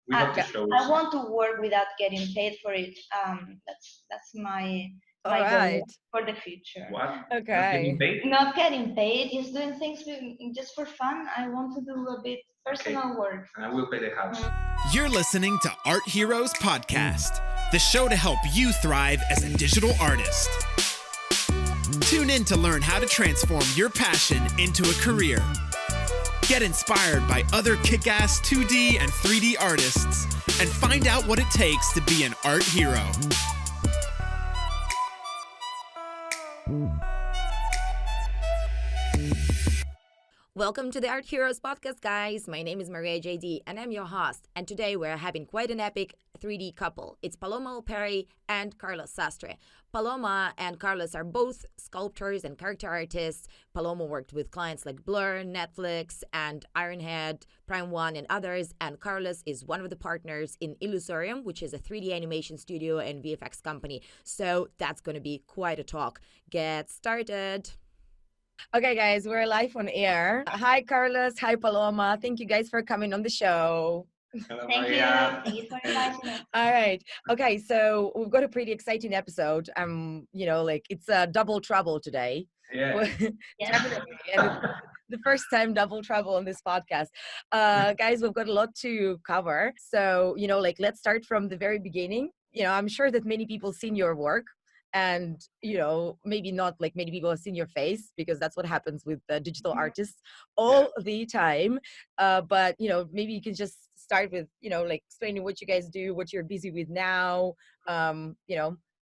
We have to show I want to work without getting paid for it. That's my All my goal right. for the future. what? Not Okay. getting paid? Not getting paid, just doing things just for fun. I want to do a bit personal work. And I will pay the house. You're listening to Art Heroes Podcast, the show to help you thrive as a digital artist. Tune in to learn how to transform your passion into a career. Get inspired by other kick-ass 2D and 3D artists and find out what it takes to be an art hero. Welcome to the Art Heroes Podcast, guys. My name is Maria JD, and I'm your host. And today we're having quite an epic 3D couple. It's Paloma Alperi and Carlos Sastre. Paloma and Carlos are both sculptors and character artists. Paloma worked with clients like Blur, Netflix, and Ironhead, Prime One, and others. And Carlos is one of the partners in Illusorium, which is a 3D animation studio and VFX company. So that's going to be quite a talk. Get started. Okay, guys, we're live on air. Hi, Carlos. Hi, Paloma. Thank you guys for coming on the show. Hello, Thank you. Maria. Thank you for inviting us. All right. Okay, so we've got a pretty exciting episode. It's a double trouble today. Yeah. Yeah. Definitely. And it's the first time double trouble on this podcast. Guys, we've got a lot to cover. So, let's start from the very beginning. I'm sure that many people seen your work. And, maybe not like many people have seen your face, because that's what happens with digital artists all the time. But, maybe you can just start with, explaining what you guys do, what you're busy with now.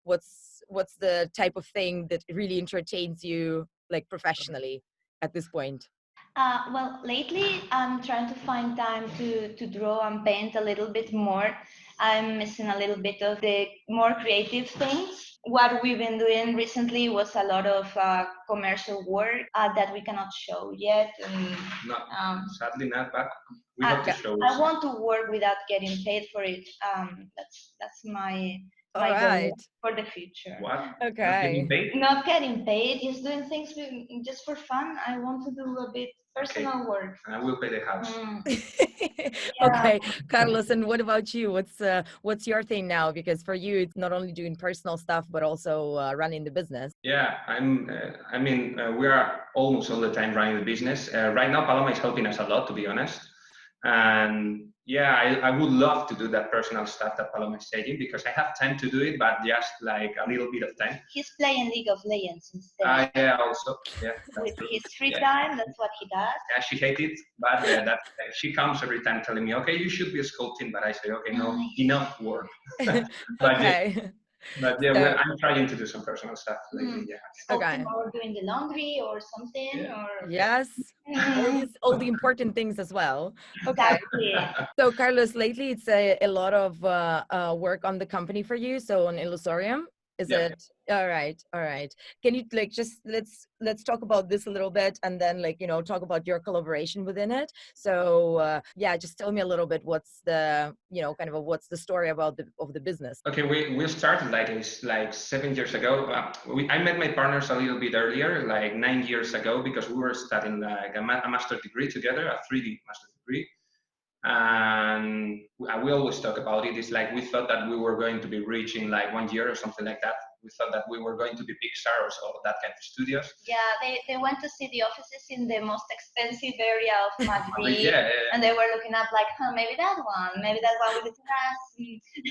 What's the type of thing that really entertains you, like professionally at this point? Well, lately I'm trying to find time to draw and paint a little bit more. I'm missing a little bit of the more creative things. What we've been doing recently was a lot of commercial work that we cannot show yet. And, No, sadly not, but we I, have to show I want to work without getting paid for it. That's my All goal right. for the future. What? Not Okay. getting paid? Not getting paid, just doing things just for fun. I want to do a bit personal work. And I will pay the house. Okay, Carlos, and what about you? What's your thing now? Because for you, it's not only doing personal stuff, but also running the business. Yeah, we are almost all the time running the business. Right now, Paloma is helping us a lot, to be honest. And yeah, I would love to do that personal stuff that Paloma is saying, because I have time to do it, but just like a little bit of time. He's playing League of Legends instead. Yeah, also. Yeah, that's With true. his free Yeah. time, that's what he does. Yeah, she hates it, but she comes every time telling me, okay, you should be sculpting, but I say, okay, no, enough work. But Okay. I'm trying to do some personal stuff lately, yeah. Okay. Or doing the laundry or something. Yeah. Or Yes. All the important things as well. Okay. Exactly. So Carlos, lately it's a lot of work on the company for you. So on Illusorium, is Yeah. it? All right. Can you just let's talk about this a little bit, and then talk about your collaboration within it. So just tell me a little bit what's the what's the story about the business. Okay, we started like 7 years ago. I met my partners a little bit earlier, like 9 years ago, because we were studying like a master's degree together, a 3D master's degree. And we always talk about it. It's like we thought that we were going to be rich in like 1 year or something like that. We thought that we were going to be Pixar or so, that kind of studios. Yeah, they went to see the offices in the most expensive area of Madrid. Yeah. And they were looking up like, maybe that one with the terrace.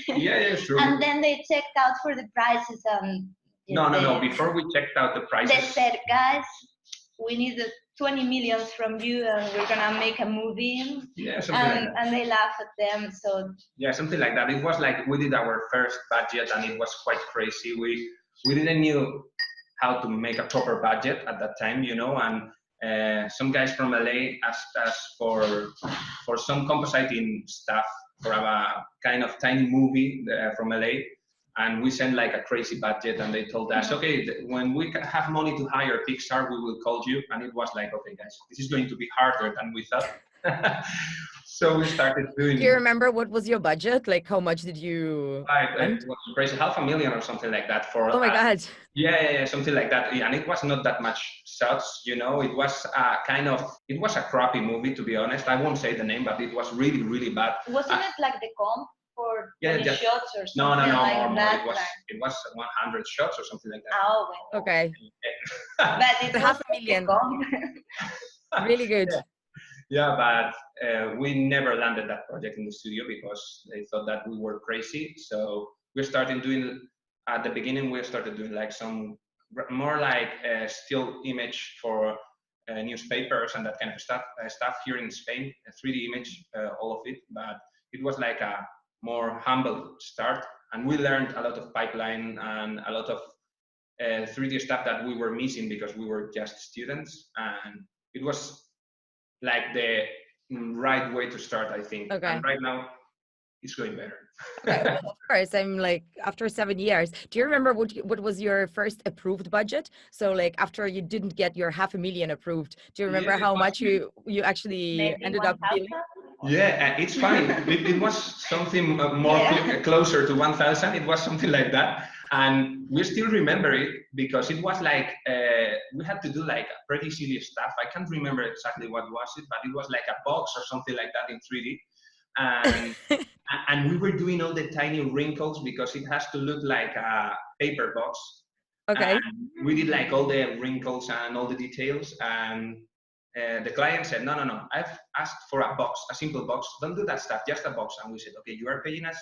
Yeah, sure. And then they checked out for the prices. And No. Before we checked out the prices. They said, guys, we need 20 million from you, and we're gonna make a movie. Yeah, something like that. And they laugh at them. So yeah, something like that. It was like we did our first budget, and it was quite crazy. We didn't knew how to make a proper budget at that time, and some guys from LA asked us for some compositing stuff for a kind of tiny movie from LA. And we sent like a crazy budget, and they told us, okay, when we have money to hire Pixar, we will call you. And it was like, okay, guys, this is going to be harder than we thought. So we started doing. Do you remember what was your budget? Like, how much did you It was crazy, 500,000 or something like that for. Oh my God. Yeah, something like that. Yeah, and it was not that much shots, It was it was a crappy movie, to be honest. I won't say the name, but it was really, really bad. Wasn't it like the comp for 20 just, shots or no, something like more. that? It was 100 shots or something like that. Oh, well. Okay. But it was 500,000. Really good. Yeah, but we never landed that project in the studio because they thought that we were crazy. So we started doing, at the beginning, we started doing like some more like still image for newspapers and that kind of stuff here in Spain, 3D image, all of it. But it was like a more humble start. And we learned a lot of pipeline and a lot of 3D stuff that we were missing because we were just students. And it was like the right way to start, I think. Okay. And right now, it's going better. Okay, well, of course. I'm like, after 7 years, do you remember what was your first approved budget? So like after you didn't get your 500,000 approved, do you remember how much you actually Maybe ended up 1,000? billing? Yeah, it's funny. It was something more closer to 1,000. It was something like that. And we still remember it because it was like, we had to do like pretty silly stuff. I can't remember exactly what was it, but it was like a box or something like that in 3D. And we were doing all the tiny wrinkles because it has to look like a paper box. Okay. And we did like all the wrinkles and all the details. And the client said, no, I've asked for a box, a simple box. Don't do that stuff, just a box. And we said, okay, you are paying us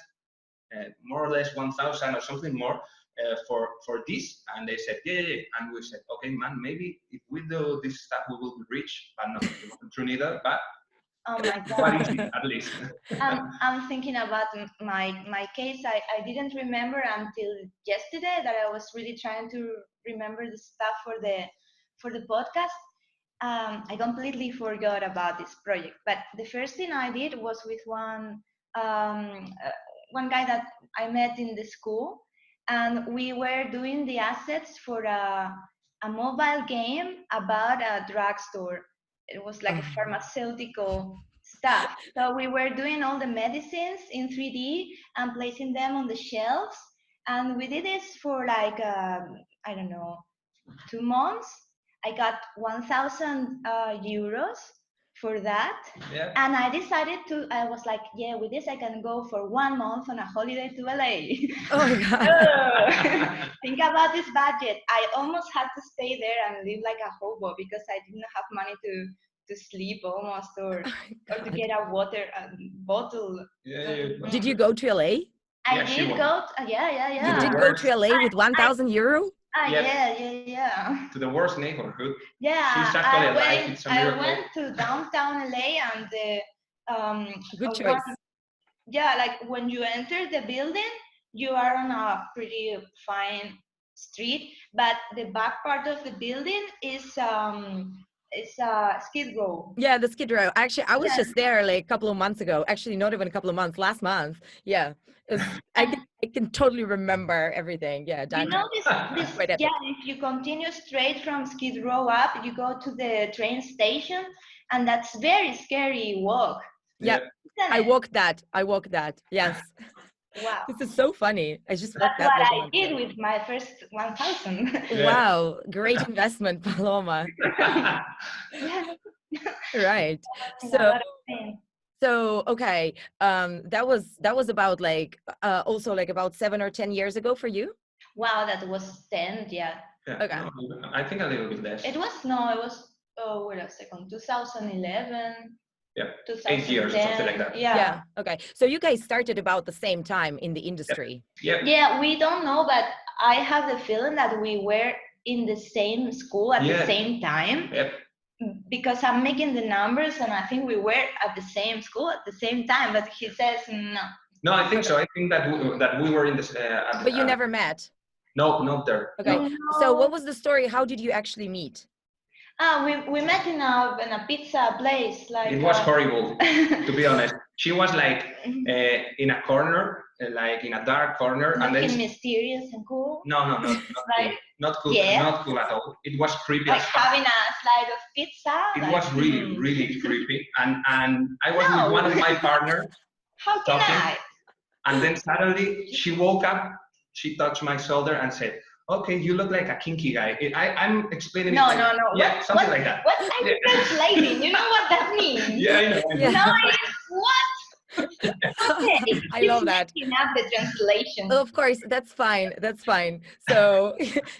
more or less 1,000 or something more for this. And they said, yeah. And we said, okay, man, maybe if we do this stuff, we will be rich. But no, it wasn't true neither. But Oh my what is God. it, at least? I'm thinking about my case. I didn't remember until yesterday that I was really trying to remember the stuff for the podcast. I completely forgot about this project. But the first thing I did was with one guy that I met in the school, and we were doing the assets for a mobile game about a drugstore. It was like a pharmaceutical stuff. So we were doing all the medicines in 3D and placing them on the shelves. And we did this for like, I don't know, 2 months. I got 1,000 euros for that. Yeah. And I decided I was like, yeah, with this I can go for 1 month on a holiday to LA. Oh my God. Think about this budget. I almost had to stay there and live like a hobo because I didn't have money to sleep almost or to get a water bottle. Yeah. Did you go to LA? I did go. Yeah. You did go to LA with 1,000 euro? Yeah. To the worst neighborhood. Yeah, She's actually alive. It's a I miracle. went to downtown LA and Good choice. like when you enter the building, you are on a pretty fine street, but the back part of the building is Skid Row. Yeah, the Skid Row. Actually, I was just there like a couple of months ago. Actually, not even a couple of months. Last month. Yeah, I can totally remember everything. Yeah, You know this quite epic. if you continue straight from Skid Row up, you go to the train station, and that's very scary walk. Yeah, Isn't I it? walked that. Yes. Wow. This is so funny. I just walked That's that. what I did with my first 1,000. Yeah. Wow, great investment, Paloma. Right. So okay, that was about like also like about 7 or 10 years ago for you. Wow, that was 10, yeah. Okay. No, I think a little bit less. It was wait a second, 2011. Yeah, 2010. 8 years or something like that. Yeah. Okay. So you guys started about the same time in the industry. Yeah, we don't know, but I have the feeling that we were in the same school at the same time. Yep. Because I'm making the numbers, and I think we were at the same school at the same time. But he says no. No, I think so. I think that we were in this. But you never met. No, not there. Okay. No. So what was the story? How did you actually meet? We met in a pizza place. Like It was horrible, to be honest. She was like in a corner, like in a dark corner, and Looking then mysterious and cool. no, not cool, Right? not cool, Yeah. not cool at all. It was creepy Like as fuck. having a slide of pizza. It like, was really, really creepy, and I was with one of my partners How can talking, I? and then suddenly she woke up, she touched my shoulder and said, "Okay, you look like a kinky guy." I'm explaining No, it. no, no. Yeah, something like that. What I'm translating? You know what that means? Yeah, I know. Yeah. No, what? Okay, I he's love that. making up the translation. Of course, that's fine. That's fine. So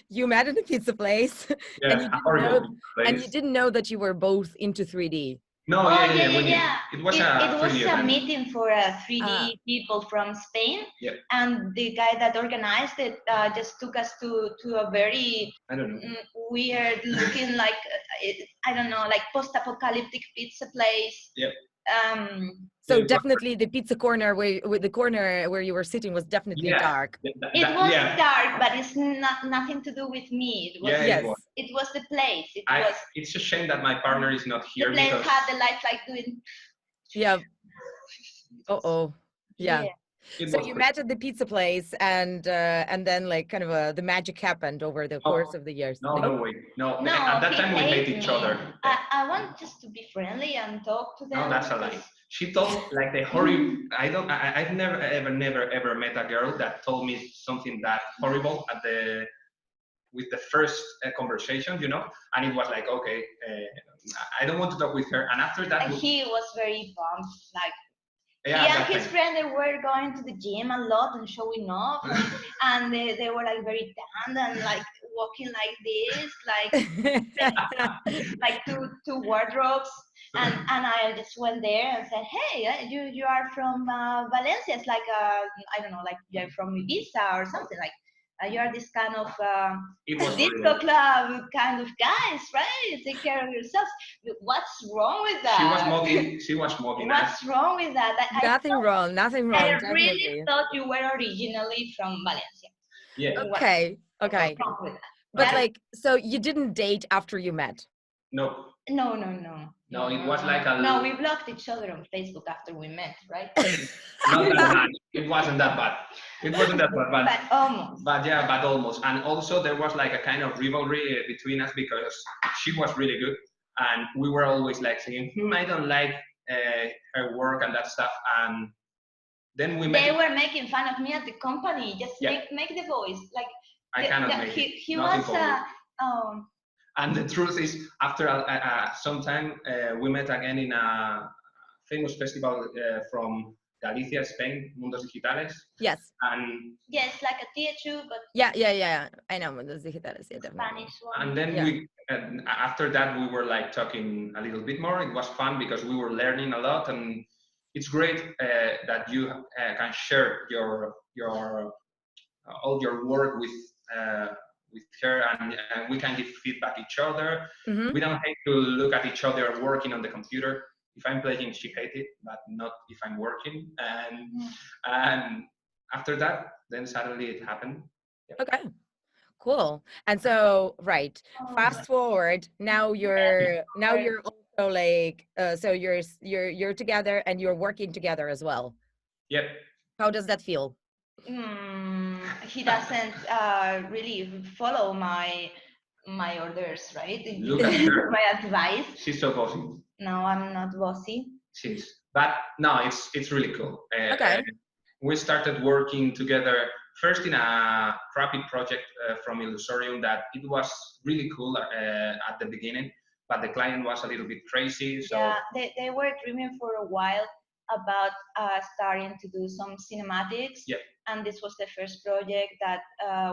you met at a pizza place, Yeah, and you a didn't horrible know, place. and you didn't know that you were both into 3D. No, Oh, we knew. yeah. It was It a was 3D a event. meeting for 3D people from Spain, Yep. and the guy that organized it just took us to a very I don't know. weird looking, like I don't know, like post-apocalyptic pizza place. Yep. So It was- definitely the pizza corner with the corner where you were sitting was definitely Yeah. dark. It was yeah. dark, but it's nothing to do with me. It was, Yeah, Yes. it was. it was the place. It's a shame that my partner is not The here place because had the lights like doing. Yeah. Oh. Yeah. it So was you pretty- met at the pizza place, and then like kind of the magic happened over the course of the years. No way. No. No, At that he time we hated hate each me. other. I want just to be friendly and talk to them. No, that's a lie. because- She told like the horrible. I've never ever met a girl that told me something that horrible with the first conversation, you know. And it was like, okay, I don't want to talk with her. And after that, And he was very bummed. Like yeah, he and that his time. friend, they were going to the gym a lot and showing off, and they were like very tanned and like walking like this, like two wardrobes. And I just went there and said, hey, you are from Valencia. It's like I don't know, like you're from Ibiza or something. Like you are this kind of It was disco horrible. club kind of guys, right? Take care of yourselves. What's wrong with that? She was mocking us. What's wrong with that? Nothing wrong. Nothing wrong. I Definitely. really thought you were originally from Valencia. Yeah. Okay. Okay. What's wrong with that? But Yeah. like, so you didn't date after you met? No. No. No, it was like a. No, we blocked each other on Facebook after we met, right? Not that bad. It wasn't that bad. It wasn't that bad. But almost. But yeah, but almost. And also there was like a kind of rivalry between us because she was really good, and we were always like saying, I don't like her work and that stuff. And then we They met. were making fun of me at the company. Just Yeah. make the voice. Like I cannot make he it. Not in was public. And the truth is, after some time, we met again in a famous festival from Galicia, Spain, Mundos Digitales. Yes. And yes, like a theater, but Yeah. I know Mundos Digitales. Yeah, definitely. Spanish one. And then Yeah. after that, we were like talking a little bit more. It was fun because we were learning a lot, and it's great that you can share your all your work with her, and we can give feedback each other. Mhm. We don't hate to look at each other working on the computer. If I'm playing, she hates it, but not if I'm working. And after that, then suddenly it happened. Okay. Cool. And so, right. Fast forward. Now you're also like so you're together and you're working together as well. Yep. How does that feel? He doesn't really follow my orders, right? Look at her. My advice. She's so bossy. No, I'm not bossy. But no, it's really cool. Okay. We started working together first in a crappy project from Illusorium that it was really cool at the beginning, but the client was a little bit crazy. So Yeah, they were dreaming for a while about starting to do some cinematics. Yep. And this was the first project that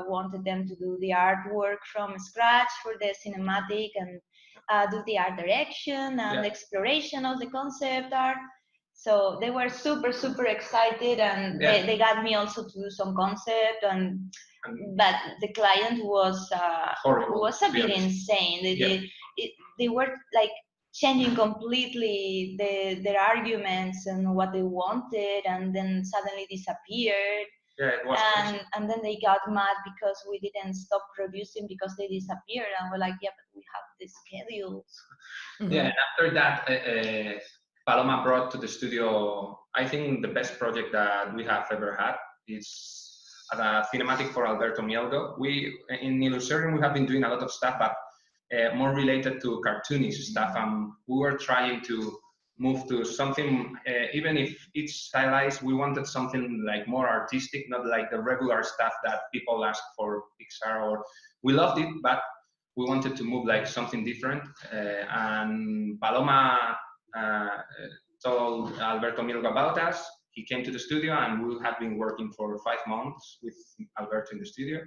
wanted them to do the artwork from scratch for the cinematic and do the art direction and exploration of the concept art. So they were super excited, and they got me also to do some concept, but the client was horrible, was a bit insane. They were like changing completely their arguments and what they wanted, and then suddenly disappeared. Yeah, it was crazy. And then they got mad because we didn't stop producing because they disappeared, and we're like, yeah, but we have the schedules. Mhm. Yeah, and after that, Paloma brought to the studio, I think, the best project that we have ever had. It's a cinematic for Alberto Mielgo. We in Illusorin we have been doing a lot of stuff, but more related to cartoonish stuff. We were trying to move to something, even if it's stylized, we wanted something like more artistic, not like the regular stuff that people ask for Pixar. Or we loved it, but we wanted to move like something different. And Paloma told Alberto Milgo about us. He came to the studio, and we have been working for 5 months with Alberto in the studio.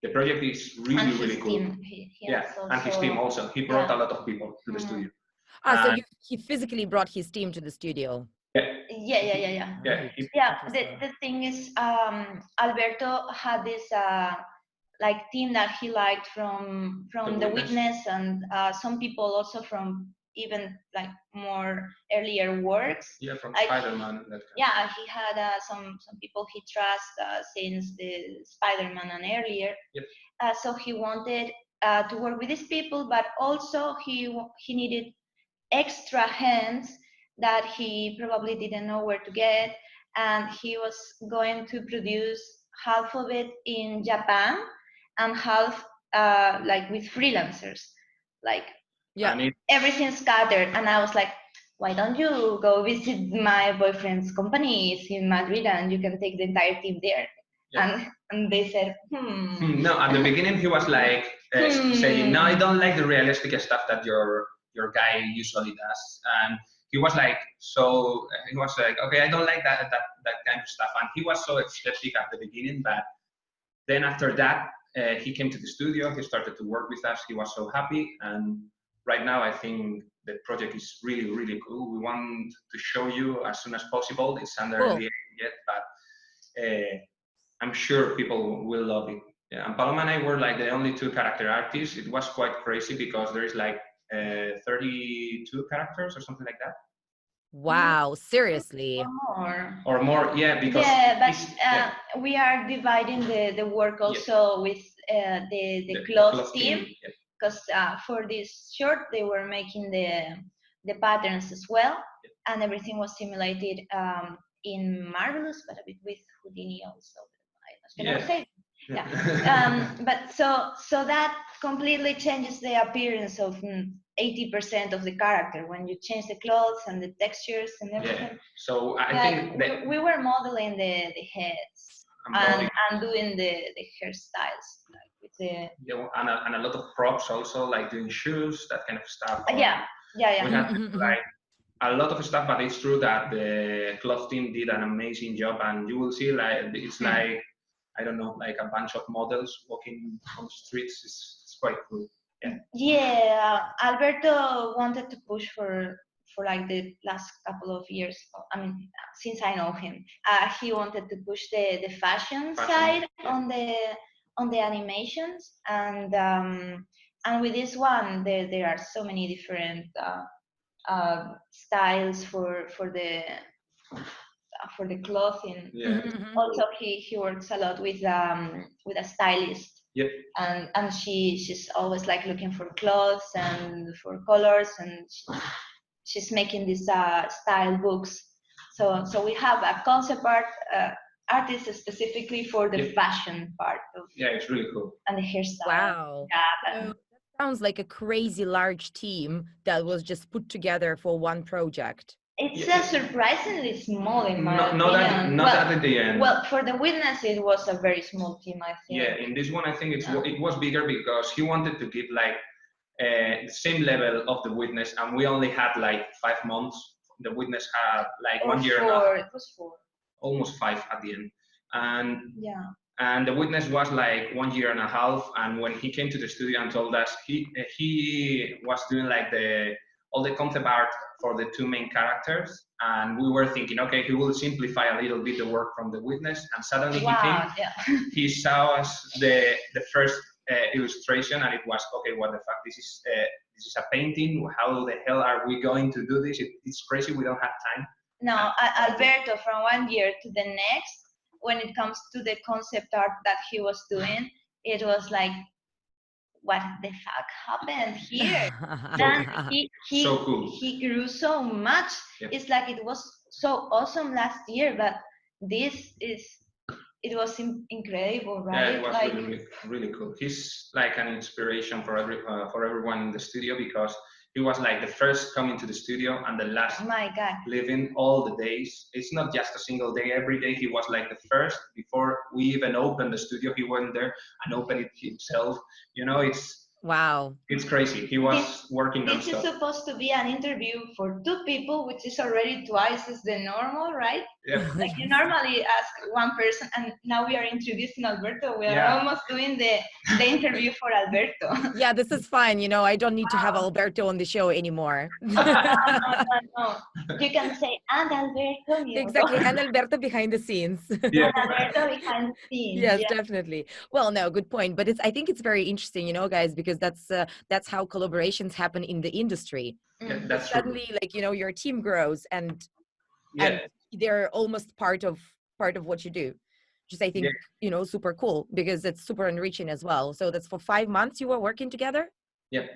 The project is really cool. And his team also. He brought a lot of people to the studio. So he physically brought his team to the studio. The thing is, Alberto had this like team that he liked from the Witness, and some people also from even like more earlier works. Yeah, from like, Spider-Man. He had some people he trusts since the Spider-Man and earlier. Yep. So he wanted to work with these people, but also he needed extra hands that he probably didn't know where to get, and he was going to produce half of it in Japan and half like with freelancers, like everything scattered. And I was like, why don't you go visit my boyfriend's company? It's in Madrid, and you can take the entire team there. And they said, No, at the beginning he was like saying, no, I don't like the realistic stuff that your guy usually does. And he was like, okay, I don't like that kind of stuff. And he was so skeptic at the beginning, but then after that, he came to the studio, he started to work with us, he was so happy. And right now, I think the project is really cool. We want to show you as soon as possible. It's under the yet, but I'm sure people will love it. Yeah, and Paloma and I were like the only 2 character artists. It was quite crazy because there is like 32 characters or something like that. Wow, seriously? Or more, because we are dividing the work also with the cloth team, because for this short they were making the patterns as well, and everything was simulated in Marvelous, but a bit with Houdini also. But so that completely changes the appearance of 80% of the character when you change the clothes and the textures and everything. So I think we were modeling the heads and doing the hairstyles, like with the and a lot of props also, like doing shoes, that kind of stuff. We had like a lot of stuff, but it's true that the cloth team did an amazing job, and you will see like it's like, I don't know, like a bunch of models walking on the streets. It's quite cool. Alberto wanted to push for like the last couple of years. I mean, since I know him, he wanted to push the fashion side on the animations, and with this one there are so many different styles for the clothing. Also, he works a lot with a stylist. And she's always like looking for clothes and for colors, and she's making these style books. So we have a concept art artist specifically for the fashion part of it's really cool. And the hairstyle. Wow. That sounds like a crazy large team that was just put together for one project. It's a surprisingly small in my opinion. Not at the end. Well, for the Witness, it was a very small team, I think. Yeah, in this one, I think it was bigger because he wanted to give like the same level of the Witness, and we only had like 5 months. The Witness had like 1 year and a half. It was 4. Almost 5 at the end. And the Witness was like 1 year and a half. And when he came to the studio and told us, he was doing like all the concept art for the 2 main characters, and we were thinking, okay, he will simplify a little bit the work from the Witness, and suddenly he saw us the first illustration, and it was, okay, what the fuck, this is a painting, how the hell are we going to do this? It's crazy, we don't have time. No, Alberto, from 1 year to the next, when it comes to the concept art that he was doing, it was like what the fuck happened here? Then So cool. he grew so much. Yeah. It's like it was so awesome last year, but it was incredible, right? Yeah, it was like, really, really cool. He's like an inspiration for everyone in the studio, because he was like the first coming to the studio and the last oh my God. living all the days. It's not just a single day. Every day he was like the first. Before we even opened the studio, he went there and opened it himself. You know, Wow. it's crazy. He was working This is nonstop. supposed to be an interview for 2 people, which is already twice as the normal, right? Yeah. Like you normally ask one person, and now we are introducing Alberto. We are Yeah. almost doing the interview for Alberto. Yeah, this is fine. You know, I don't need to have Alberto on the show anymore. No. You can say, and Alberto. Exactly. And Alberto behind the scenes. Yeah. And Alberto behind the scenes. Yes, Yeah. definitely. Well, no, good point. But I think it's very interesting, you know, guys, because that's how collaborations happen in the industry. Yeah, that's true. Suddenly, like, you know, your team grows and Yeah. they're almost part of what you do. Just I think, Yeah. you know, super cool because it's super enriching as well. So that's for 5 months you were working together? Yep.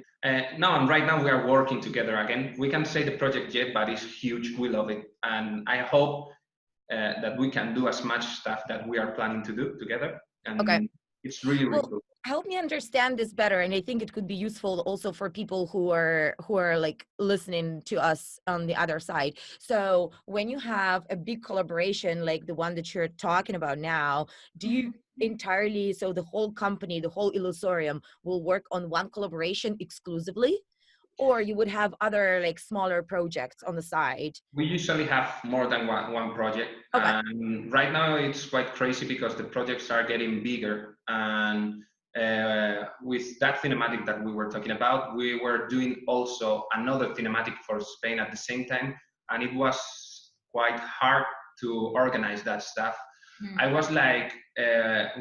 No, and right now we are working together again. We can't say the project yet, but it's huge. We love it, and I hope that we can do as much stuff that we are planning to do together. And Okay. it's really, really Well, cool. help me understand this better, and I think it could be useful also for people who are like listening to us on the other side. So when you have a big collaboration like the one that you're talking about now, do you entirely, so the whole company, the whole Illusorium will work on one collaboration exclusively, or you would have other like smaller projects on the side? We usually have more than one project. Okay. And right now it's quite crazy because the projects are getting bigger. And with that cinematic that we were talking about, we were doing also another cinematic for Spain at the same time. And it was quite hard to organize that stuff. I was like,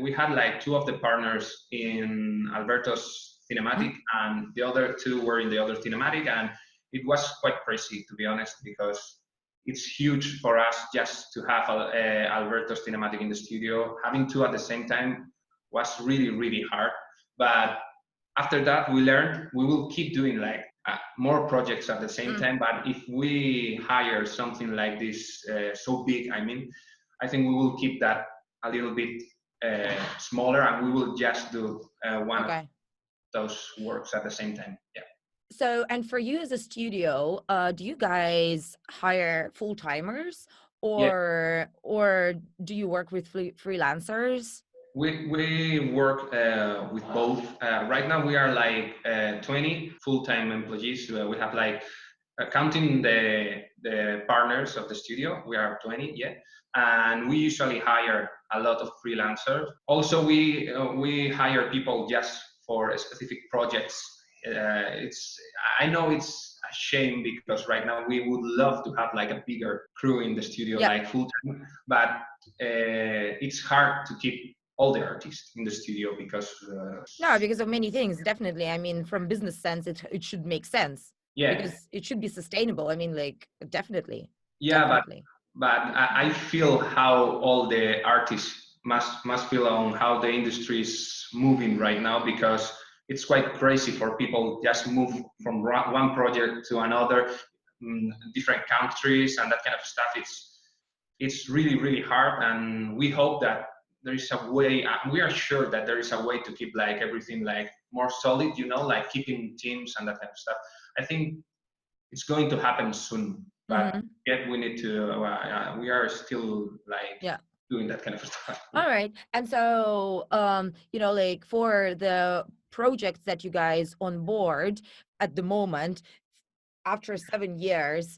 we had like 2 of the partners in Alberto's cinematic, and the other 2 were in the other cinematic, and it was quite crazy, to be honest, because it's huge for us just to have Alberto's cinematic in the studio. Having 2 at the same time was really, really hard. But after that, we learned we will keep doing like more projects at the same time. But if we hire something like this so big, I think we will keep that a little bit smaller, and we will just do one of those works at the same time. Yeah. So, and for you as a studio, do you guys hire full-timers or do you work with freelancers? We work with both. Right now we are like 20 full-time employees. We have like counting the partners of the studio, we are 20, yeah. And we usually hire a lot of freelancers. Also, we hire people just for specific projects. I know it's a shame because right now we would love to have like a bigger crew in the studio, like full time, but it's hard to keep all the artists in the studio because because of many things. Definitely, I mean, from business sense, it should make sense. Yeah, because it should be sustainable. I mean, like definitely. Yeah, definitely. But I feel how all the artists must feel on how the industry is moving right now, because it's quite crazy for people just move from one project to another, different countries and that kind of stuff. It's really, really hard, and we hope that there is a way. We are sure that there is a way to keep like everything like more solid, you know, like keeping teams and that kind of stuff. I think it's going to happen soon, but yet we need to. We are still like doing that kind of stuff. All right, and so you know, like for the projects that you guys on board at the moment, after 7 years,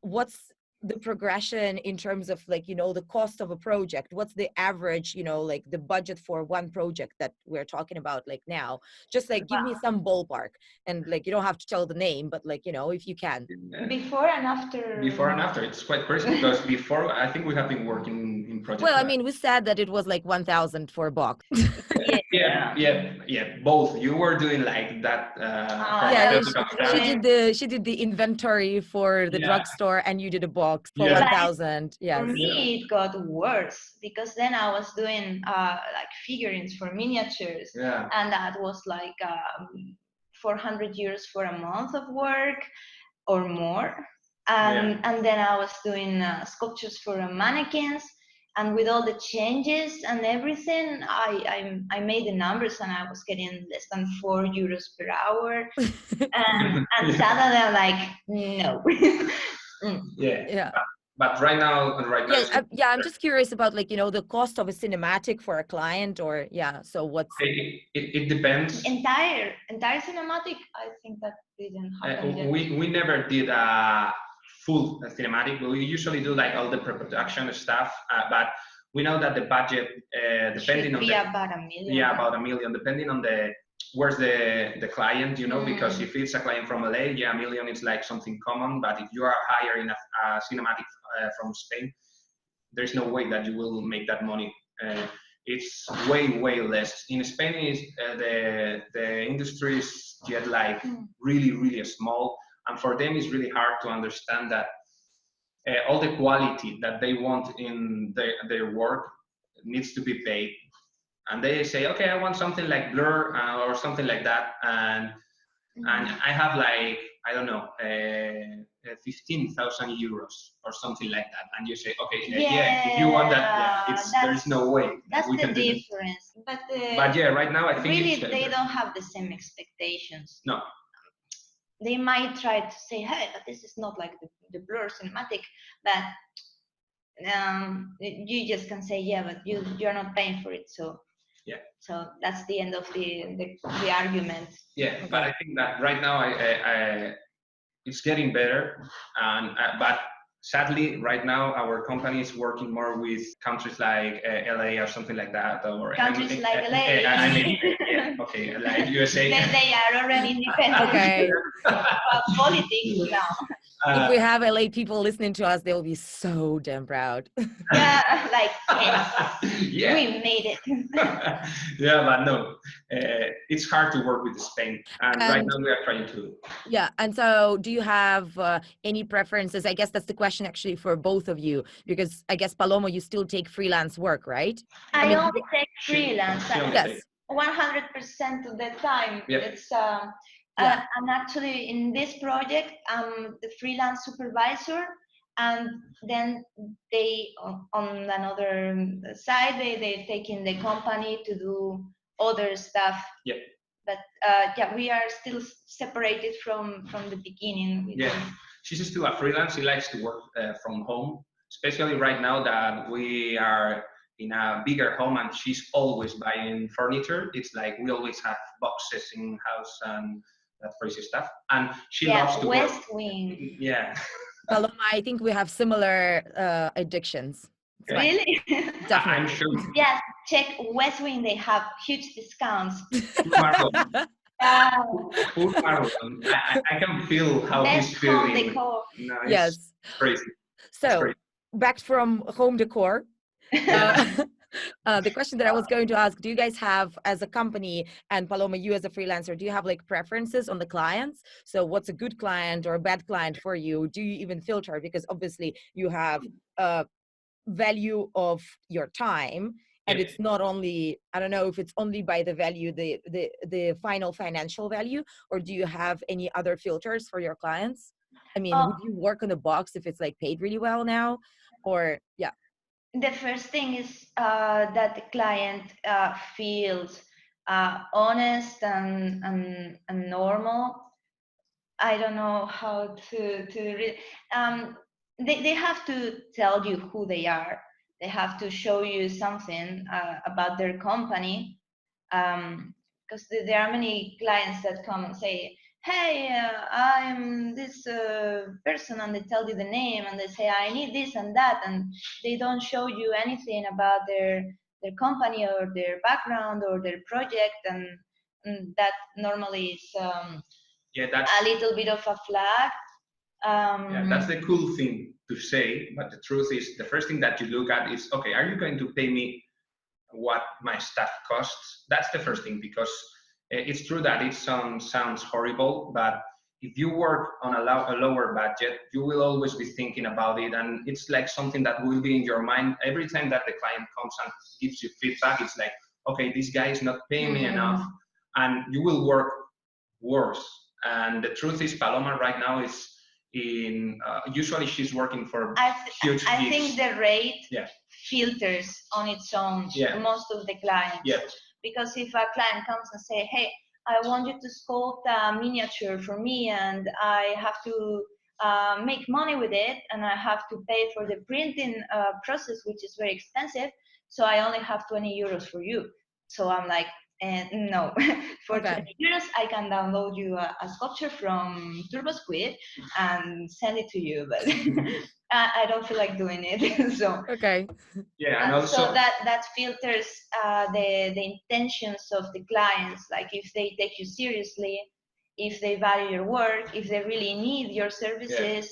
what's the progression in terms of like, you know, the cost of a project? What's the average, you know, like the budget for one project that we're talking about like now? Just like give me some ballpark, and like you don't have to tell the name, but like, you know, if you can. Before and after. Before and after, it's quite crazy because before I think we have been working in project. Well, I mean, we said that it was like 1,000 for a box. Yeah. Both. You were doing like that. Yeah, That she did the inventory for the drugstore, and you did a box for Yeah. 1,000. Yes. For me, it got worse because then I was doing like figurines for miniatures, and that was like 400 euros for a month of work or more. And then I was doing sculptures for mannequins. And with all the changes and everything, I made the numbers and I was getting less than 4 euros per hour. And suddenly I'm like, no. But right now, I'm just curious about the cost of a cinematic for a client, or so what's it depends. Entire cinematic, I think that didn't happen. We never did a full cinematic, but we usually do like all the pre-production stuff. But we know that the budget, depending on about $1 million. Yeah, about $1 million, depending on where's the client, because if it's a client from LA, $1 million is like something common. But if you are hiring a cinematic from Spain, there's no way that you will make that money. It's way less. In Spain, the industry is yet like really small, and for them it's really hard to understand that all the quality that they want in their work needs to be paid. And they say, okay, I want something like Blur or something like that, and I have like, I don't know, 15,000 euros or something like that, and you say, okay, if you want that, there's no way that's we the can difference. But right now I think really they don't have the same expectations. No. They might try to say, hey, but this is not like the Blur cinematic, but you just can say, but you're not paying for it, so so that's the end of the argument. But I think that right now I it's getting better, and but sadly right now our company is working more with countries like LA or something like that, or countries like LA. Okay, like USA. They are already independent. Okay. Politics now. If we have LA people listening to us, they will be so damn proud. Like, yes, we made it. But no, it's hard to work with Spain, and right now we are trying to. And so do you have any preferences? I guess that's the question actually for both of you, because I guess, Paloma, you still take freelance work, right? I mean, only take freelance. Yes. 100% of the time. It's I'm actually in this project, I'm the freelance supervisor, and then they on another side they take in the company to do other stuff. But we are still separated from the beginning. She's still a freelance. She likes to work from home, especially right now that we are in a bigger home and she's always buying furniture. It's like we always have boxes in house and that crazy stuff. And she loves to West work. Wing. Paloma, I think we have similar addictions. Really? Definitely. I'm sure. Yes, check West Wing. They have huge discounts. I can feel how he's feeling. No, yes. Crazy. So back from home decor. The question that I was going to ask, do you guys have, as a company, and Paloma, you as a freelancer, do you have like preferences on the clients? So what's a good client or a bad client for you? Do you even filter? Because obviously you have a value of your time, and it's not only, I don't know if it's only by the value, the final financial value, or do you have any other filters for your clients? I mean, would you work on a box if it's like paid really well now, or The first thing is that the client feels honest and normal. I don't know how to read. They have to tell you who they are. They have to show you something about their company. Because there are many clients that come and say, hey, I'm this person, and they tell you the name, and they say, I need this and that, and they don't show you anything about their company or their background or their project, and that normally is a little bit of a flag. That's the cool thing to say, but the truth is the first thing that you look at is, okay, are you going to pay me what my staff costs? That's the first thing, because it's true that it sounds horrible, but if you work on a lower budget, you will always be thinking about it, and it's like something that will be in your mind every time that the client comes and gives you feedback. It's like, okay, this guy is not paying me enough, and you will work worse. And the truth is, Paloma right now is usually she's working for huge gigs. I think the rate filters on its own most of the clients. Because if a client comes and say, hey, I want you to sculpt a miniature for me, and I have to make money with it, and I have to pay for the printing process, which is very expensive, so I only have 20 euros for you. So I'm like, no, for 20 euros, I can download you a sculpture from TurboSquid and send it to you, but I don't feel like doing it. So and also so that filters the intentions of the clients, like if they take you seriously, if they value your work, if they really need your services.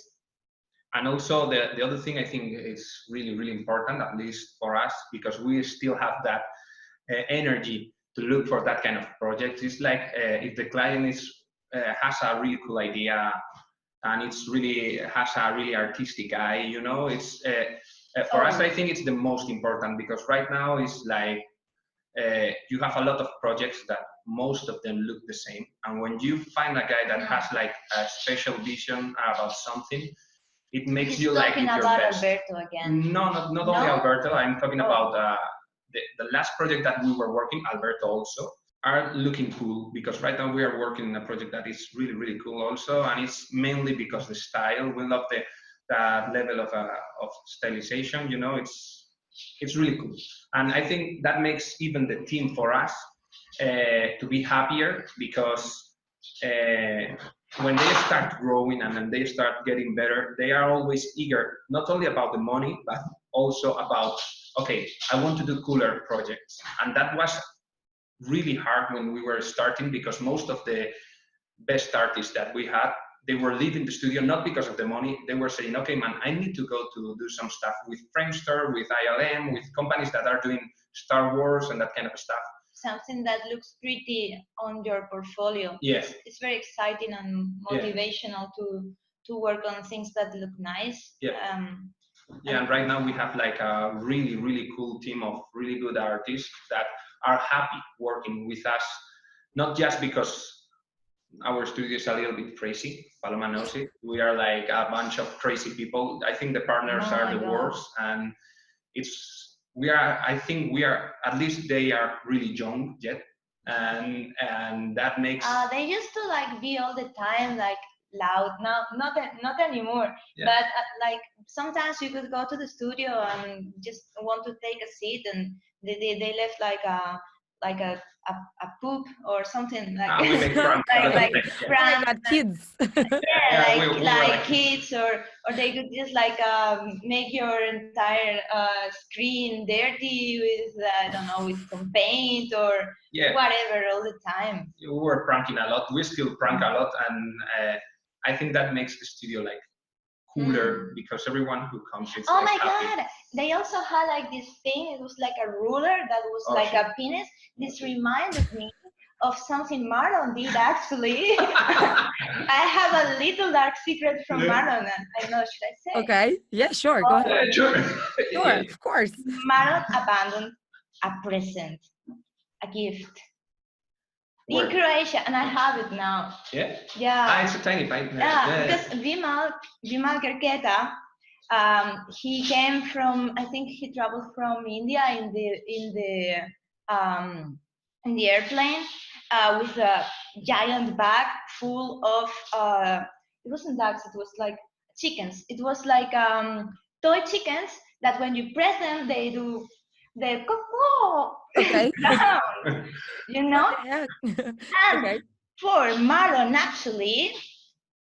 And also the other thing I think is really, really important, at least for us, because we still have that energy to look for that kind of project. It's like if the client has a really cool idea and it's really has a really artistic eye, you know, it's for us, I think it's the most important, because right now it's like you have a lot of projects that most of them look the same, and when you find a guy that has like a special vision about something, it makes you like it your best. Alberto again. No, not only Alberto. I'm talking about the last project that we were working, Alberto also, are looking cool, because right now we are working in a project that is really, really cool also, and it's mainly because the style. We love that level of stylization, you know, it's really cool. And I think that makes even the team for us to be happier, because when they start growing and when they start getting better, they are always eager, not only about the money, but also about, okay, I want to do cooler projects. And that was really hard when we were starting, because most of the best artists that we had, they were leaving the studio not because of the money. They were saying, okay, man, I need to go to do some stuff with Framestore, with ILM, with companies that are doing Star Wars and that kind of stuff. Something that looks pretty on your portfolio. Yes. It's very exciting and motivational to work on things that look nice. And right now we have like a really, really cool team of really good artists that are happy working with us, not just because our studio is a little bit crazy. Paloma knows it. We are like a bunch of crazy people. I think the partners are the worst, and I think we are, at least they are really young yet, and that makes. They used to like be all the time like loud. Now, not anymore. But like sometimes you could go to the studio and just want to take a seat, and they left like a poop or something like we make pranks. Pranks. Kids. Like kids, or they could just like make your entire screen dirty with I don't know, with some paint or whatever all the time. We were pranking a lot. We still prank a lot, and I think that makes the studio like cooler, because everyone who comes is oh like my happy. God, they also had like this thing. It was like a ruler that was like a penis. This reminded me of something Marlon did actually. I have a little dark secret from Marlon, and I know, should I say? Okay, yeah, sure, go ahead. Sure. Sure, of course. Marlon abandoned a present, a gift. Where? In Croatia, and I have it now. Yeah? Yeah. It's a tiny bite. Because Vimal Gerketa, he came from, I think he traveled from India in the airplane with a giant bag full of it wasn't ducks, it was like chickens. It was like toy chickens that when you press them, they do the coco sound, you know? Yeah. And for Marlon, actually,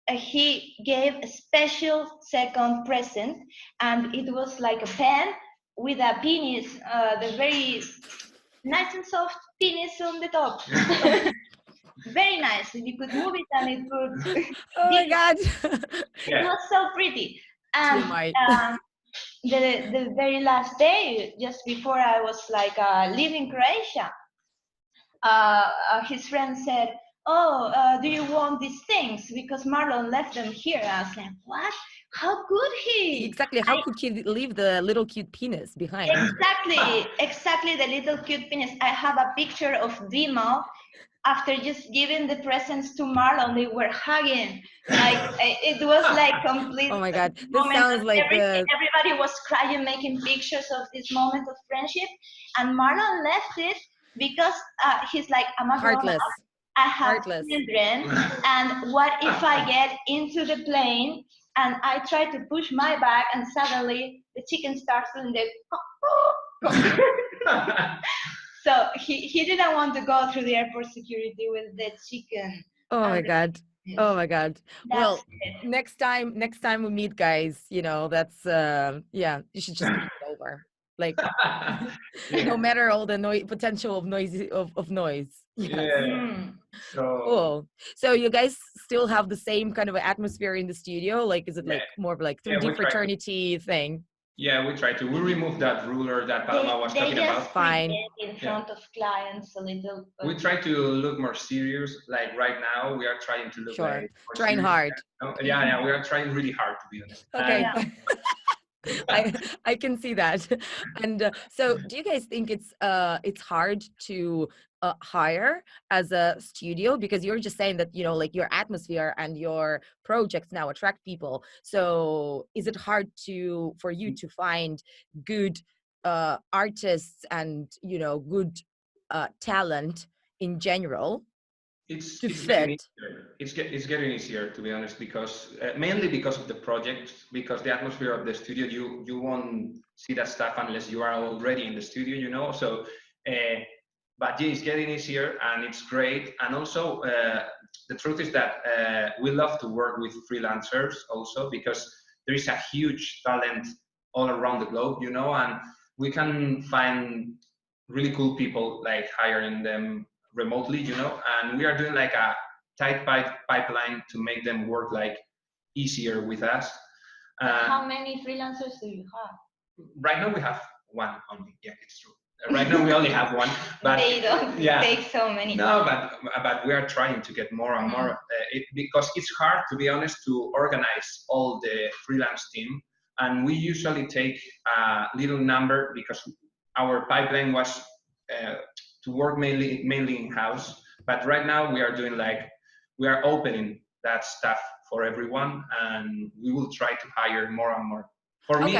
he gave a special second present, and it was like a pen with a penis, the very nice and soft penis on the top. very nice. You could move it and it would. Oh my God. It was so pretty. And TMI. the very last day, just before I was like leaving Croatia, his friend said, "Oh, do you want these things? Because Marlon left them here." I was like, "What? How could he?" Exactly. How could he leave the little cute penis behind? Exactly the little cute penis. I have a picture of Dimo after just giving the presents to Marlon. They were hugging. Like it was like complete. Oh my God. This moment sounds of like everybody was crying, making pictures of this moment of friendship, and Marlon left it because he's like, "I'm a grown up. heartless. I have Heartless. children, and what if I get into the plane and I try to push my back and suddenly the chicken starts doing the." So he didn't want to go through the airport security with the chicken. Oh my God. Oh my God. Well, That's it. next time we meet, guys, that's yeah, you should just keep it over. Like no matter all the potential of noise. Yes. Yeah. So Cool. So you guys still have the same kind of atmosphere in the studio? Like, is it like more of like 3D we try to. fraternity thing? Yeah, we try to. We remove that ruler that Paloma was They talking just about. Fine. pretend in front of clients a little. We try to look more serious. Like right now, we are trying to look Sure. like more Trying serious. hard. Yeah, we are trying really hard, to be honest. Okay. Yeah. I can see that. And so do you guys think it's hard to hire as a studio, because you're just saying that like your atmosphere and your projects now attract people? So is it hard for you to find good artists and good talent in general It's to it's fit? getting easier. It's getting easier, to be honest, because mainly because of the project, because the atmosphere of the studio, you won't see that stuff unless you are already in the studio. So but yeah, it's getting easier and it's great. And also the truth is that we love to work with freelancers also, because there is a huge talent all around the globe, and we can find really cool people, like hiring them remotely, and we are doing like a tight pipeline to make them work like easier with us. How many freelancers do you have? Right now we have one only. Yeah, it's true. Right now we only have one, but They don't take so many. No, but we are trying to get more and more, because it's hard, to be honest, to organize all the freelance team, and we usually take a little number because our pipeline was to work mainly in house. But right now we are doing we are opening that stuff for everyone, and we will try to hire more and more. For me,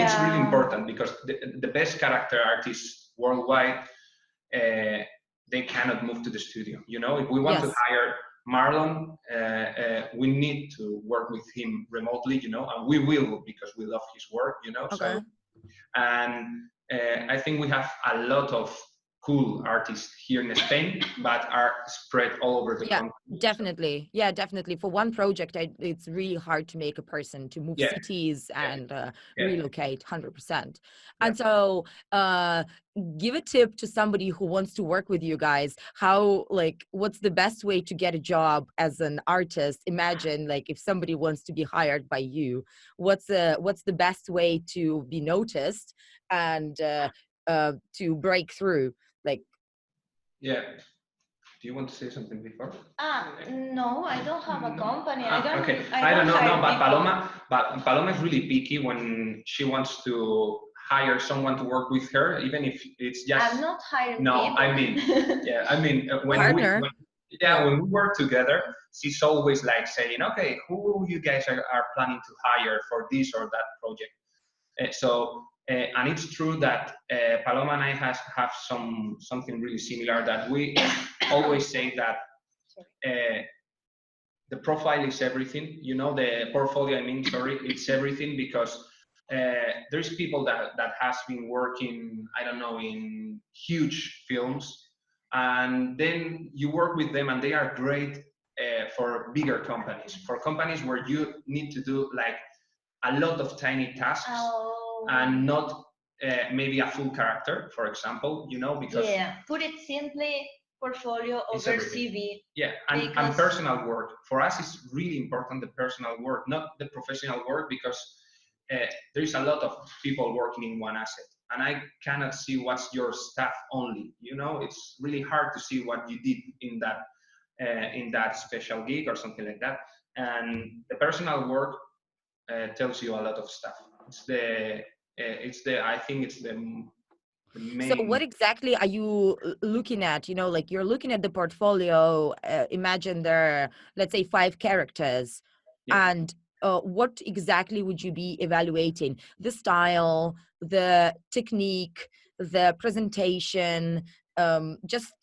it's really important, because the best character artists worldwide, they cannot move to the studio. If we want to hire Marlon, we need to work with him remotely, and we will, because we love his work, Okay. So, and I think we have a lot of cool artists here in Spain, but are spread all over the country. Definitely. For one project, it's really hard to make a person to move cities and relocate 100%. And so give a tip to somebody who wants to work with you guys. What's the best way to get a job as an artist? Imagine if somebody wants to be hired by you, what's the best way to be noticed and to break through? Yeah. Do you want to say something before? No, I don't have a company. I don't know. No, but Paloma is really picky when she wants to hire someone to work with her, even if it's just. I'm not hiring No, people. When we work together, she's always saying, "Okay, who you guys are planning to hire for this or that project?" And it's true that Paloma and I have something really similar, that we always say that the profile is everything. The portfolio, it's everything, because there's people that has been working, I don't know, in huge films, and then you work with them and they are great for bigger companies, for companies where you need to do a lot of tiny tasks. And not maybe a full character, for example, because... Yeah, put it simply, portfolio It's over everything. CV. Yeah, and Because- personal work. For us, it's really important, the personal work, not the professional work, because there is a lot of people working in one asset. And I cannot see what's your staff only. You know, it's really hard to see what you did in that special gig or something like that. And the personal work tells you a lot of stuff. I think it's the main. So what exactly are you looking at? You know, like you're looking at the portfolio, imagine there are, let's say, 5 characters. Yeah. And what exactly would you be evaluating? The style, the technique, the presentation, just,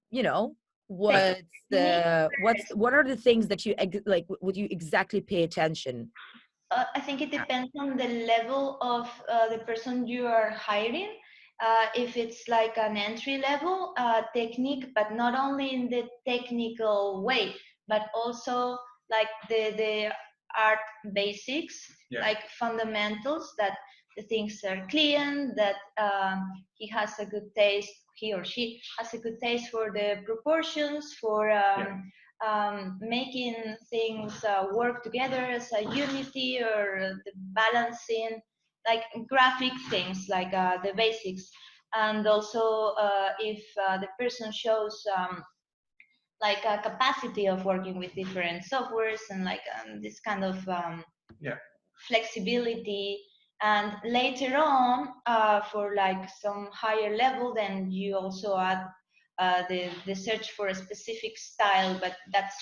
you know, what are the things that you like, would you exactly pay attention? I think it depends on the level of the person you are hiring. If it's like an entry level technique, but not only in the technical way, but also like the art basics, like fundamentals, that the things are clean, that he or she has a good taste for the proportions, for making things work together as a unity, or the balancing, like graphic things, like the basics. And also if the person shows like a capacity of working with different softwares, and like this kind of flexibility. And later on, for like some higher level, then you also add the search for a specific style, but that's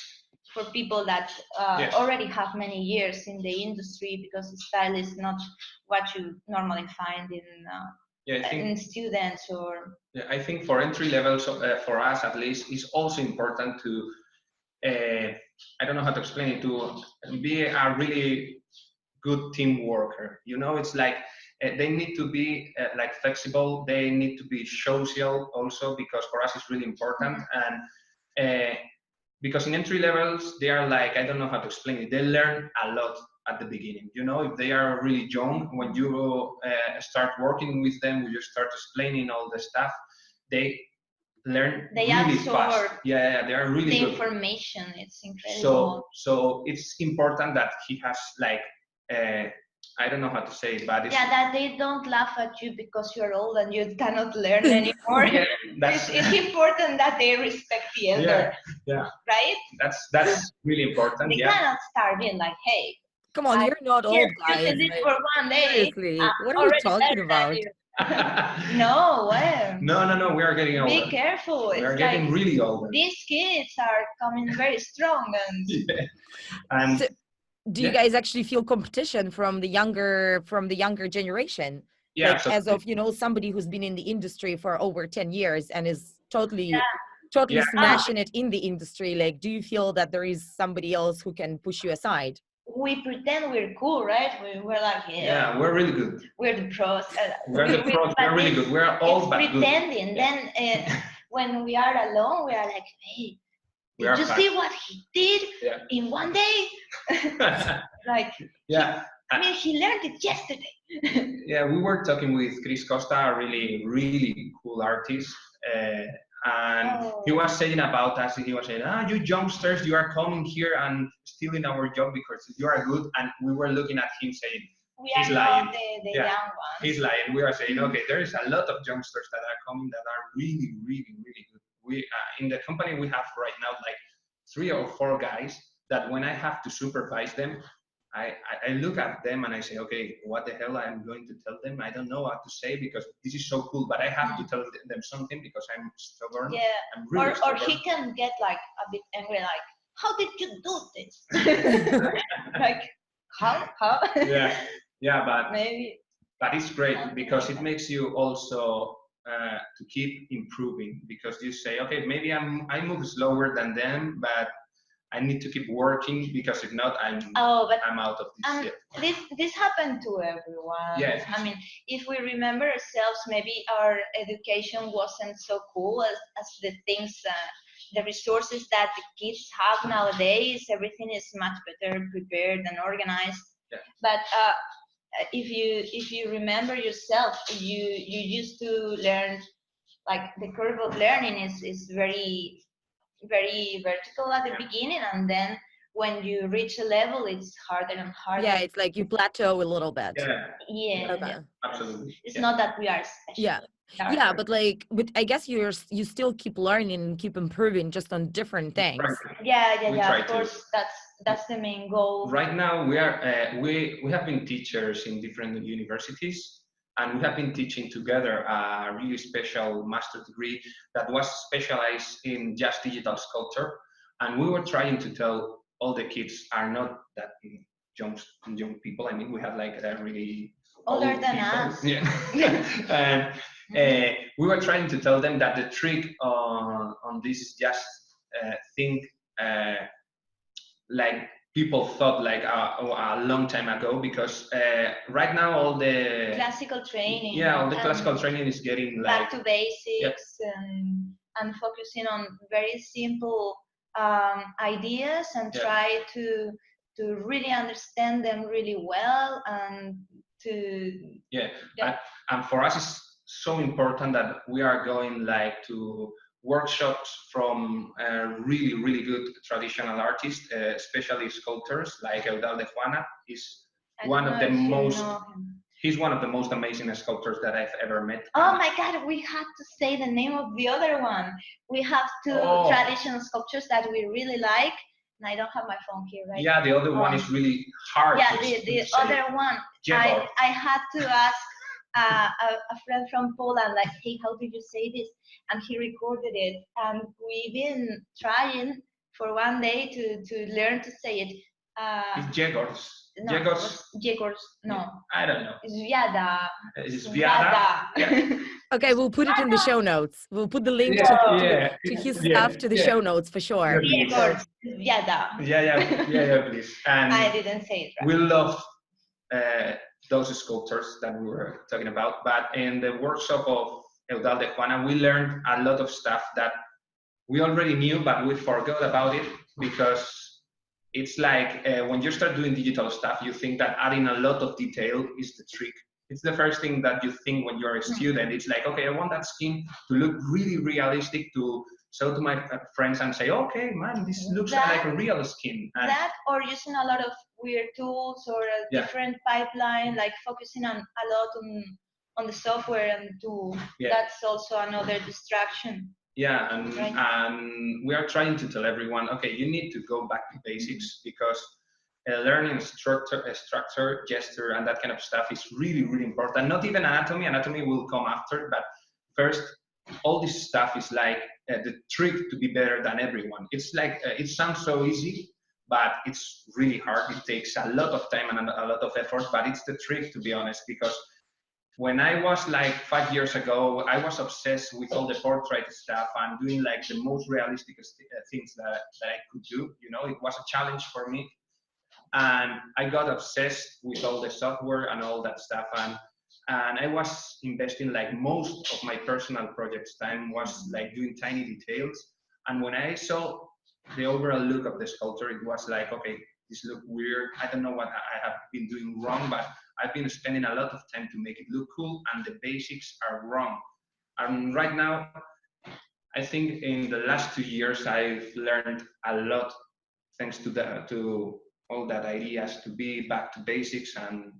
for people that already have many years in the industry, because the style is not what you normally find in students. Or I think for entry levels, for us at least, it's also important to I don't know how to explain it, to be a really good team worker. You know, it's like they need to be like flexible. They need to be social also, because for us it's really important. And because in entry levels, they are like, I don't know how to explain it, they learn a lot at the beginning. You know, if they are really young, when you start working with them, when you start explaining all the stuff, they learn really fast. Yeah, they are really good. Information, it's incredible. So it's important that he has like I don't know how to say it, but that they don't laugh at you because you're old and you cannot learn anymore. It's important that they respect the elder. Right? That's really important. They cannot start being like, hey, come on, you're not old, guys. This for one day. Seriously, what are you talking about? No, well. No, we are getting older. Be careful. We are getting really older. These kids are coming very strong. And so, do you guys actually feel competition from the younger generation? Yeah, like, as of, you know, somebody who's been in the industry for over 10 years and is totally smashing it in the industry. Like, do you feel that there is somebody else who can push you aside? We pretend we're cool, right? We're like, we're really good. We're the pros. We're the pros. We're really good. We're all but pretending. Good. Then when we are alone, we are like, hey, did you see what he did in one day? Like, I mean, he learned it yesterday. We were talking with Chris Costa, a really, really cool artist. And he was saying about us, he was saying, you youngsters, you are coming here and stealing our job because you are good. And we were looking at him saying, he's lying. The young ones. He's lying. We are saying, okay, there is a lot of youngsters that are coming that are really, really, really good. We in the company, we have right now like 3 or 4 guys that when I have to supervise them, I look at them and I say, okay, what the hell I'm going to tell them? I don't know what to say because this is so cool, but I have to tell them something because I'm stubborn. Yeah, I'm really stubborn. Or he can get like a bit angry, like, how did you do this? Like, how? Yeah, but maybe. But it's great because it makes you also to keep improving, because you say, okay, maybe I move slower than them, but I need to keep working because if not, I'm out of this. This happened to everyone. Yes. I mean, if we remember ourselves, maybe our education wasn't so cool as the things, the resources that the kids have nowadays. Everything is much better prepared and organized. Yeah. But if you remember yourself, you used to learn like the curve of learning is very, very vertical at the beginning, and then when you reach a level, it's harder and harder. Yeah, it's like you plateau a little bit. Yeah. Okay. Absolutely. It's not that we are special. Yeah, but I guess you still keep learning and keep improving just on different things. Right. Yeah. Of course, that's the main goal. Right now, we are we have been teachers in different universities, and we have been teaching together a really special master degree that was specialized in just digital sculpture. And we were trying to tell all the kids are not that young people. I mean, we have like really older old than people. us. Yeah. And we were trying to tell them that the trick on this just thing, like people thought like a long time ago, because right now all the classical training. all the classical training is getting like back to basics and focusing on very simple ideas and try to really understand them really well and to and for us it's so important that we are going like to workshops from really good traditional artists, especially sculptors like Eudal de Juana. He's one of the most amazing sculptors that I've ever met. Oh my God, we have to say the name of the other one. We have two traditional sculptures that we really like. And I don't have my phone here, right? Yeah, the other one is really hard. Yeah, the other one. I had to ask a friend from Poland, like, hey, how did you say this? And he recorded it. And we've been trying for one day to learn to say it. It's Jegors. No, Jegors. No. I don't know. It's Viada. It's Viada. Yeah. Okay, we'll put it in the show notes. We'll put the link to his stuff to the show notes for sure. Jegors. Viada. Yeah, please. And I didn't say it right. We love those sculptors that we were talking about, but in the workshop of Eudal de Juana, we learned a lot of stuff that we already knew, but we forgot about it, because it's like when you start doing digital stuff, you think that adding a lot of detail is the trick. It's the first thing that you think when you're a student. It's like, okay, I want that skin to look really realistic, to show to my friends and say, okay, man, this looks like a real skin. And that, or using a lot of weird tools or a different pipeline, like focusing a lot on the software and tool. That's also another distraction. Yeah, and we are trying to tell everyone, okay, you need to go back to basics, because learning structure, gesture, and that kind of stuff is really important. Not even anatomy will come after, but first, all this stuff is like the trick to be better than everyone. It's like, it sounds so easy, but it's really hard. It takes a lot of time and a lot of effort, but it's the trick, to be honest, because when I was like 5 years ago, I was obsessed with all the portrait stuff and doing like the most realistic things that I could do. You know, it was a challenge for me. And I got obsessed with all the software and all that stuff. And I was investing like most of my personal projects time was like doing tiny details. And when I saw the overall look of the sculpture, it was like, okay, this look weird. I don't know what I have been doing wrong, but I've been spending a lot of time to make it look cool, and the basics are wrong. And right now, I think in the last 2 years, I've learned a lot thanks to all that ideas to be back to basics and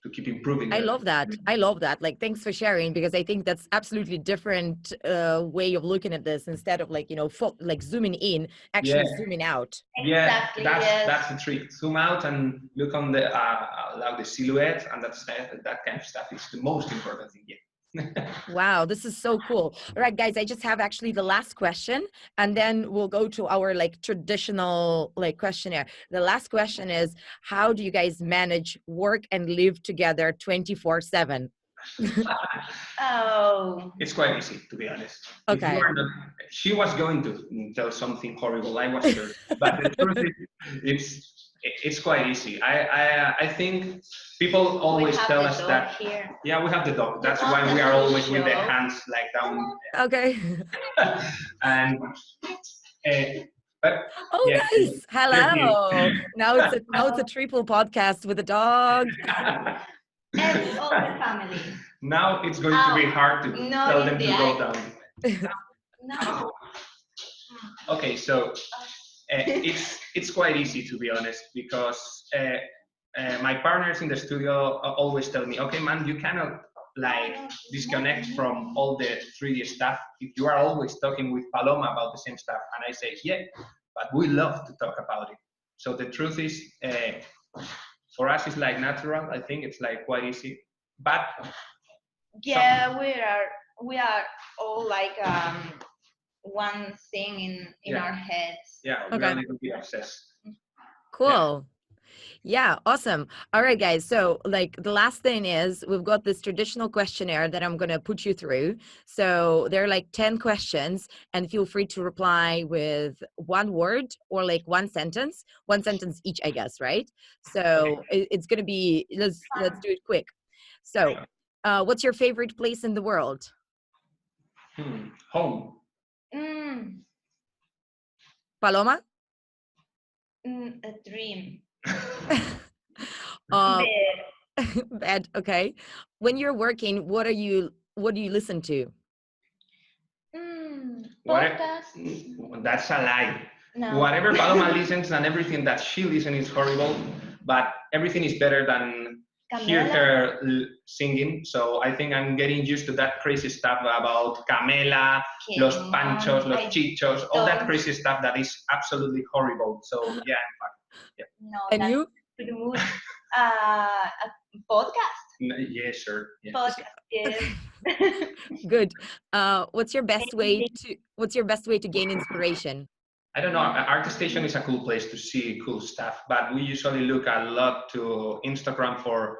to keep improving. I love that. Like, thanks for sharing, because I think that's absolutely different way of looking at this, instead of like, like zooming in, actually zooming out. Exactly, that's the trick. Zoom out and look on the allow the silhouette, and that kind of stuff is the most important thing. Wow, this is so cool. All right, guys, I just have actually the last question, and then we'll go to our like traditional like questionnaire. The last question is, how do you guys manage work and live together 24/7? Oh, it's quite easy, to be honest. Okay. She was going to tell something horrible, I was sure, but the truth is, it's quite easy. I think people always tell us that. Here. Yeah, we have the dog. That's why we are always with the hands like down. Okay. And nice. Hello. Now it's a triple podcast with a dog. And all the family. Now it's going to be hard to No, tell them to the go down. No. Okay, so it's quite easy, to be honest, because my partners in the studio always tell me, okay, man, you cannot like disconnect from all the 3D stuff if you are always talking with Paloma about the same stuff. And I say, yeah, but we love to talk about it. So the truth is, for us, it's like natural. I think it's like quite easy. But yeah, we are all like one thing in our heads. Yeah, we're a little bit obsessed. Cool. Yeah, awesome. All right, guys. So like the last thing is we've got this traditional questionnaire that I'm going to put you through. So there are like 10 questions and feel free to reply with one word or like one sentence each, I guess, right? So it's going to be, let's do it quick. So what's your favorite place in the world? Home. Paloma? A dream. Bed. Okay. When you're working, what do you listen to? Podcasts. That's a lie. No. Whatever Paloma listens and everything that she listens is horrible, but everything is better than hear her singing. So I think I'm getting used to that crazy stuff about Camela, Los Panchos, Los Chichos, all that crazy stuff that is absolutely horrible. So yeah, yeah. No, and you? A podcast. Yeah, sure. Yeah. Podcast. Yes. Good. What's your best way to gain inspiration? I don't know. ArtStation is a cool place to see cool stuff, but we usually look a lot to Instagram for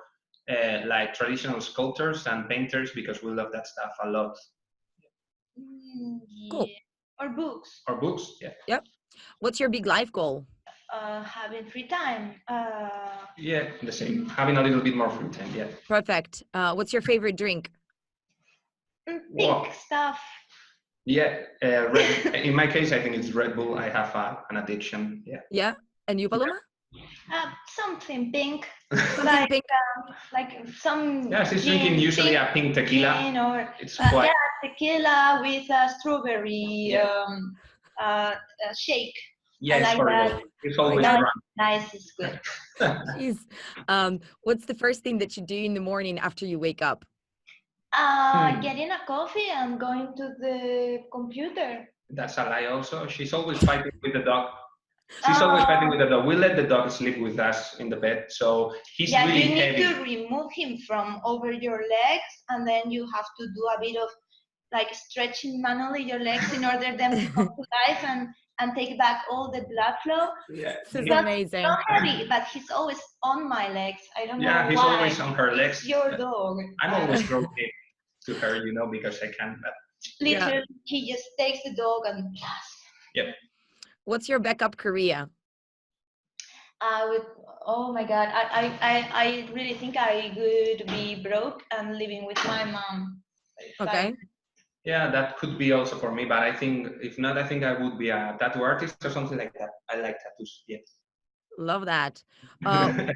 like traditional sculptors and painters because we love that stuff a lot. Cool. Or books. Or books, yeah. Yep. What's your big life goal? Having free time. Yeah, the same. Having a little bit more free time, yeah. Perfect. What's your favorite drink? Pink stuff. Yeah, in my case, I think it's Red Bull. I have an addiction. Yeah. Yeah, and you, Paloma? Something pink, like pink. Like some. Yeah, she's drinking usually a pink tequila. Or it's quite. Yeah, tequila with a strawberry shake. Yeah, it's like horrible. that. It's always drunk. Nice, it's good. Jeez. What's the first thing that you do in the morning after you wake up? Getting a coffee and going to the computer. That's a lie also. She's always fighting with the dog. She's always fighting with the dog. We let the dog sleep with us in the bed, so he's really heavy. Yeah, you need to remove him from over your legs, and then you have to do a bit of like stretching manually your legs in order them to come to life and take back all the blood flow. Yeah, this is amazing. So heavy, but he's always on my legs. I don't know why. Yeah, he's always on her legs. It's your dog. I'm always broken to her, because I can't. But literally, he just takes the dog and. Yep. What's your backup career? Oh my God, I really think I would be broke and living with my mom. Okay. Yeah, that could be also for me, but I think if not, I think I would be a tattoo artist or something like that. I like tattoos. Yeah. Love that.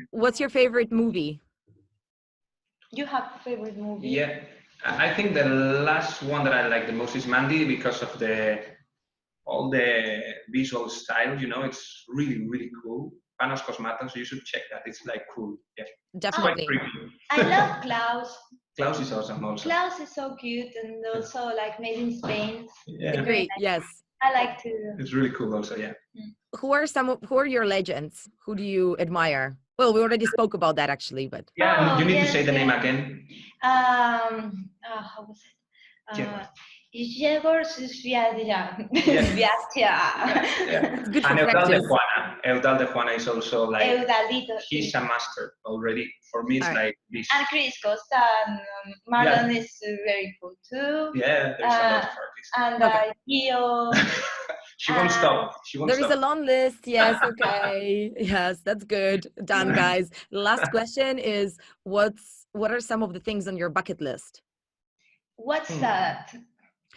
What's your favorite movie? You have a favorite movie? Yeah, I think the last one that I like the most is Mandy because of all the visual style. It's really, really cool. Panos Cosmatos, you should check that. It's like cool. Yeah. Definitely. I love Klaus. Klaus is awesome also. Klaus is so cute and also like made in Spain. Yeah. Great. Yes. I like to. It's really cool also. Yeah. Who are your legends? Who do you admire? Well, we already spoke about that actually, but. Yeah, you need to say the name again. How was it? Igor Susviadra. Yeah. It's good for and practice. Eudal de Juana is also like, Eudalito. he's a master already. For me, it's like this. And Chris Costa and Marlon is very cool too. Yeah, there's a lot of artists. And Gio. She won't stop. There is a long list. Yes. Okay. Yes, that's good. Done, guys. Last question is, what are some of the things on your bucket list? What's that?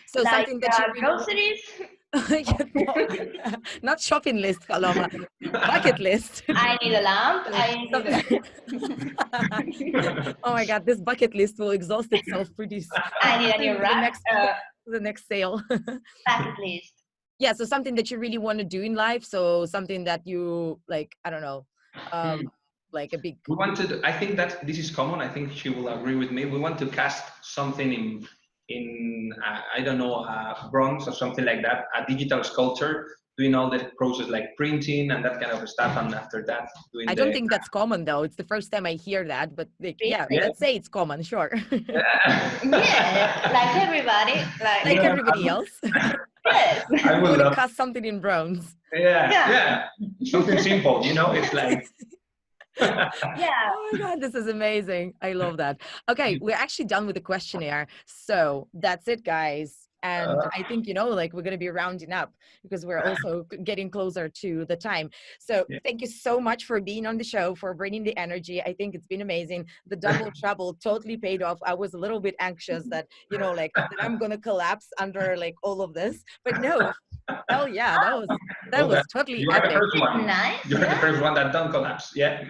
So like something that you groceries? Not shopping list, Paloma. Bucket list. I need a lamp. Oh my God, this bucket list will exhaust itself pretty soon. I need a new rack. The next sale. Bucket list. Yeah, so something that you really want to do in life. So something that you like, I don't know, like a big. We want to. I think that this is common. I think she will agree with me. We want to cast something in I don't know, bronze or something like that, a digital sculpture, doing all the process like printing and that kind of stuff, and after that doing I don't think that's common though. It's the first time I hear that, but yeah, let's say it's common, sure. Yeah, like everybody, like everybody else. Yes. I would love cast something in bronze. Yeah. Something simple, it's like Yeah. Oh my God, this is amazing. I love that. Okay, we're actually done with the questionnaire. So that's it, guys. And I think, like we're going to be rounding up because we're also getting closer to the time. So thank you so much for being on the show, for bringing the energy. I think it's been amazing. The double trouble totally paid off. I was a little bit anxious that, that I'm going to collapse under like all of this, but no. Hell yeah, that was totally epic. The first one. Nice. You're the first one that don't collapse. Yeah.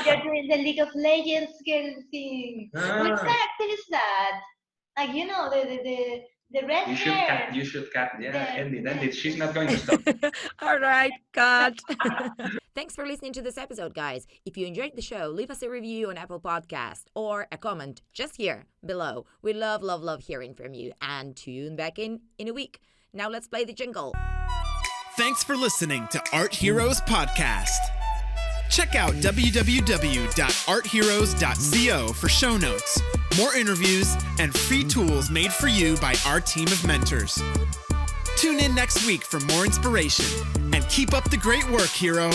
You're doing the League of Legends girl thing. Which character is that? Like the red hair. You should cut. Yeah, end it. She's not going to stop. All right, cut. Thanks for listening to this episode, guys. If you enjoyed the show, leave us a review on Apple Podcast or a comment just here below. We love hearing from you, and tune back in a week. Now let's play the jingle. Thanks for listening to Art Heroes Podcast. Check out www.artheroes.co for show notes, more interviews, and free tools made for you by our team of mentors. Tune in next week for more inspiration, and keep up the great work, hero.